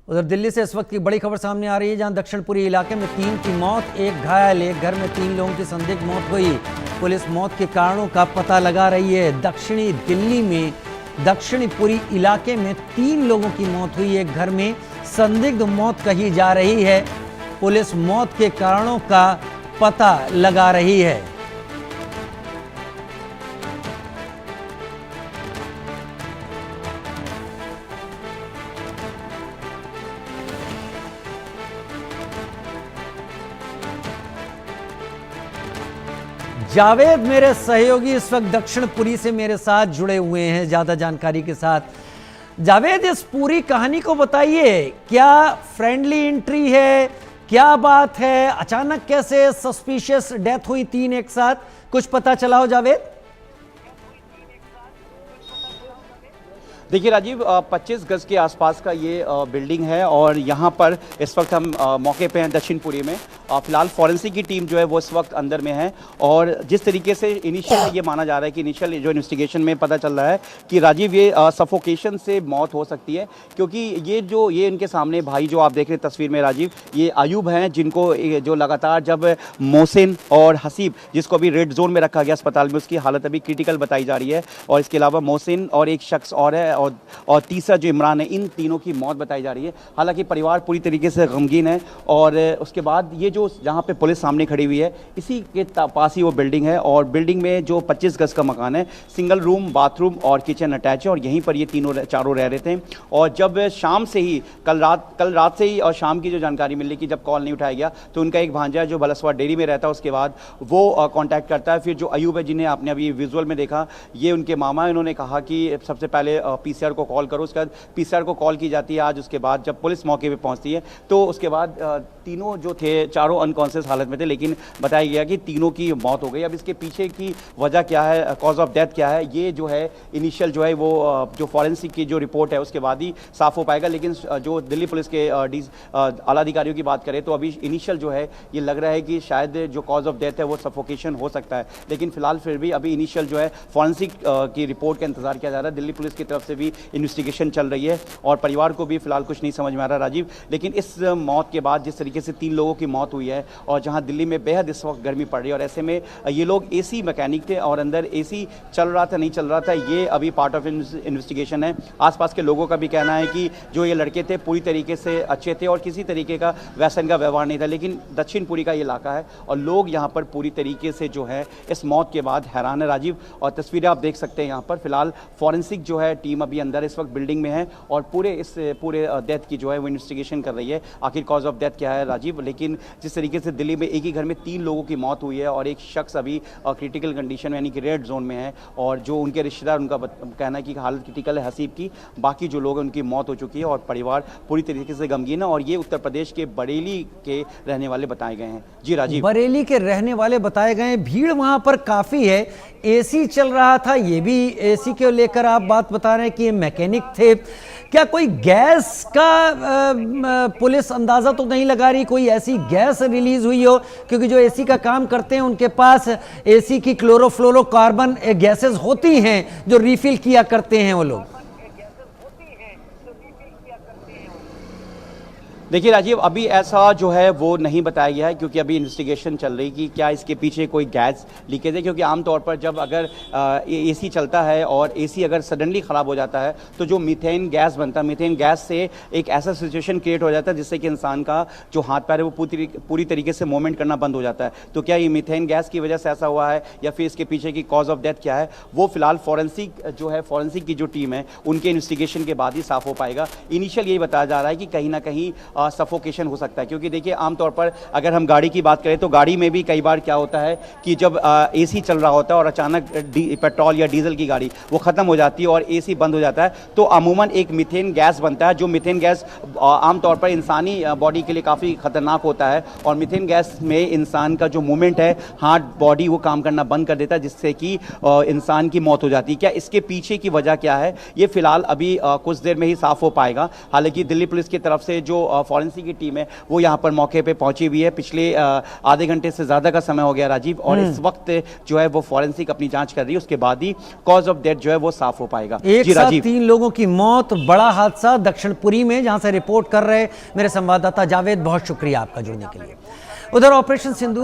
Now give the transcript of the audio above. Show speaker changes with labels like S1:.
S1: उधर दिल्ली से इस वक्त की बड़ी खबर सामने आ रही है, जहां दक्षिणपुरी इलाके में 3 की मौत, 1 घायल। एक घर में 3 लोगों की संदिग्ध मौत हुई। पुलिस मौत के कारणों का पता लगा रही है। दक्षिणी दिल्ली में दक्षिणपुरी इलाके में 3 लोगों की मौत हुई। एक घर में संदिग्ध मौत कही जा रही है। पुलिस मौत के कारणों का पता लगा रही है। जावेद मेरे सहयोगी इस वक्त दक्षिणपुरी से मेरे साथ जुड़े हुए हैं ज्यादा जानकारी के साथ। जावेद, इस पूरी कहानी को बताइए, क्या फ्रेंडली एंट्री है, क्या बात है, अचानक कैसे सस्पिशियस डेथ हुई 3 एक साथ, कुछ पता चला हो जावेद?
S2: देखिए राजीव, 25 गज के आसपास का ये बिल्डिंग है और यहाँ पर इस वक्त हम मौके पे हैं दक्षिणपुरी में। फिलहाल फॉरेंसिक की टीम जो है वो इस वक्त अंदर में है और जिस तरीके से इनिशियल ये माना जा रहा है कि इनिशियल जो इन्वेस्टिगेशन में पता चल रहा है कि राजीव ये सफोकेशन से मौत हो सकती है, क्योंकि ये इनके सामने भाई जो आप देख रहे हैं तस्वीर में राजीव, ये अयूब हैं, जिनको जो लगातार जब मोहसिन और हसीब, जिसको अभी रेड जोन में रखा गया अस्पताल में, उसकी हालत अभी क्रिटिकल बताई जा रही है, और इसके अलावा मोहसिन और एक शख्स और है और तीसरा जो इमरान है, इन तीनों की मौत बताई जा रही है। हालांकि परिवार पूरी तरीके से गमगीन है और उसके बाद ये जो जहाँ पे पुलिस सामने खड़ी हुई है, इसी के पास ही वो बिल्डिंग है और बिल्डिंग में जो 25 गज का मकान है, सिंगल रूम, बाथरूम और किचन अटैच है और यहीं पर ये चारों रह रहे थे। और जब शाम से ही कल रात से ही और शाम की जो जानकारी मिली कि जब कॉल नहीं उठाया गया तो उनका एक भांजा जो बलसवा डेयरी में रहता है, उसके बाद वो कांटेक्ट करता है। फिर जो अयूब है, जिन्हें आपने अभी विजुअल में देखा, ये उनके मामा, इन्होंने कहा कि सबसे पहले पीसीआर को कॉल करो। उसके बाद पीसीआर को कॉल की जाती है आज। उसके बाद जब पुलिस मौके पे पहुंचती है तो उसके बाद तीनों जो थे, चारों अनकॉन्शियस हालत में थे, लेकिन बताया गया कि तीनों की मौत हो गई। अब इसके पीछे की वजह क्या है, कॉज ऑफ डेथ क्या है, ये जो है इनिशियल जो है वो जो फॉरेंसिक की जो रिपोर्ट है उसके बाद ही साफ हो पाएगा। लेकिन जो दिल्ली पुलिस के आला अधिकारियों की बात करें तो अभी इनिशियल जो है ये लग रहा है कि शायद जो कॉज ऑफ डेथ है वो सफोकेशन हो सकता है। लेकिन फिलहाल फिर भी अभी इनिशियल जो है फॉरेंसिक की रिपोर्ट का इंतजार किया जा रहा है। दिल्ली पुलिस की तरफ से भी इन्वेस्टिगेशन चल रही है और परिवार को भी फिलहाल कुछ नहीं समझ में आ रहा राजीव। लेकिन इस मौत के बाद जिस तरीके से 3 लोगों की मौत हुई है और जहां दिल्ली में बेहद इस वक्त गर्मी पड़ रही है और ऐसे में ये लोग एसी मैकेनिक थे और अंदर एसी चल रहा था नहीं चल रहा था, ये अभी पार्ट ऑफ इन्वेस्टिगेशन है। आसपास के लोगों का भी कहना है कि जो ये लड़के थे पूरी तरीके से अच्छे थे और किसी तरीके का वैसा इनका व्यवहार नहीं था। लेकिन दक्षिणपुरी का ये इलाका है और लोग यहाँ पर पूरी तरीके से जो है इस मौत के बाद हैरान है राजीव। और तस्वीरें आप देख सकते हैं यहाँ पर। फिलहाल फॉरेंसिक जो है टीम अभी अंदर इस वक्त बिल्डिंग में है और पूरे डेथ की जो है वो इन्वेस्टिगेशन कर रही है, आखिर कॉज ऑफ डेथ क्या है राजीव। लेकिन जिस तरीके से दिल्ली में एक ही घर में 3 लोगों की मौत हुई है और एक शख्स अभी क्रिटिकल कंडीशन यानी कि रेड जोन में है और जो उनके रिश्तेदार, उनका कहना है कि हालत क्रिटिकल है हसीब की, बाकी जो लोग हैं उनकी मौत हो चुकी है और परिवार पूरी तरीके से गमगीन है। और ये उत्तर प्रदेश के बरेली के रहने वाले बताए गए हैं। जी राजीव,
S1: बरेली के रहने वाले बताए गए। भीड़ वहां पर काफी है, एसी चल रहा था, ये भी एसी को लेकर आप बात बता रहे हैं कि ये मैकेनिक थे। क्या कोई गैस का पुलिस अंदाजा तो नहीं लगा रही, कोई ऐसी गैस रिलीज हुई हो? क्योंकि जो एसी का काम करते हैं उनके पास एसी की क्लोरोफ्लोरोकार्बन गैसेस होती हैं जो रिफिल किया करते हैं वो लोग।
S2: देखिए राजीव, अभी ऐसा जो है वो नहीं बताया गया है क्योंकि अभी इन्वेस्टिगेशन चल रही कि क्या इसके पीछे कोई गैस लीकेज है। क्योंकि आमतौर पर जब अगर एसी चलता है और एसी अगर सडनली ख़राब हो जाता है तो जो मीथेन गैस बनता है, मीथेन गैस से एक ऐसा सिचुएशन क्रिएट हो जाता है जिससे कि इंसान का जो हाथ पैर है वो पूरी तरीके से मूवमेंट करना बंद हो जाता है। तो क्या ये मीथेन गैस की वजह से ऐसा हुआ है या फिर इसके पीछे की कॉज ऑफ डेथ क्या है, वो फिलहाल फॉरेंसिक की जो टीम है उनके इन्वेस्टिगेशन के बाद ही साफ हो पाएगा। इनिशियल यही बताया जा रहा है कि कहीं ना कहीं सफोकेशन हो सकता है। क्योंकि देखिए आमतौर पर अगर हम गाड़ी की बात करें तो गाड़ी में भी कई बार क्या होता है कि जब एसी चल रहा होता है और अचानक पेट्रोल या डीजल की गाड़ी वो ख़त्म हो जाती है और एसी बंद हो जाता है तो अमूमन एक मीथेन गैस बनता है। जो मीथेन गैस आमतौर पर इंसानी बॉडी के लिए काफ़ी खतरनाक होता है और मीथेन गैस में इंसान का जो मूवमेंट है, हार्ट, बॉडी, वो काम करना बंद कर देता है जिससे कि इंसान की मौत हो जाती है। क्या इसके पीछे की वजह क्या है, ये फिलहाल अभी कुछ देर में ही साफ हो पाएगा। हालांकि दिल्ली पुलिस की तरफ से जो फॉरेंसिक की टीम है वो यहाँ पर मौके पे पहुंची हुई है। पिछले आधे घंटे से ज़्यादा का समय हो गया राजीव, और इस वक्त जो है वो फॉरेंसिक अपनी जांच कर रही है, उसके बाद ही कॉज ऑफ डेथ जो है वो साफ हो पाएगा।
S1: एक साथ 3 लोगों की मौत, बड़ा हादसा दक्षिणपुरी में, जहां से रिपोर्ट कर रहे मेरे संवाददाता जावेद, बहुत शुक्रिया आपका जुड़ने के लिए। उधर ऑपरेशन सिंदूर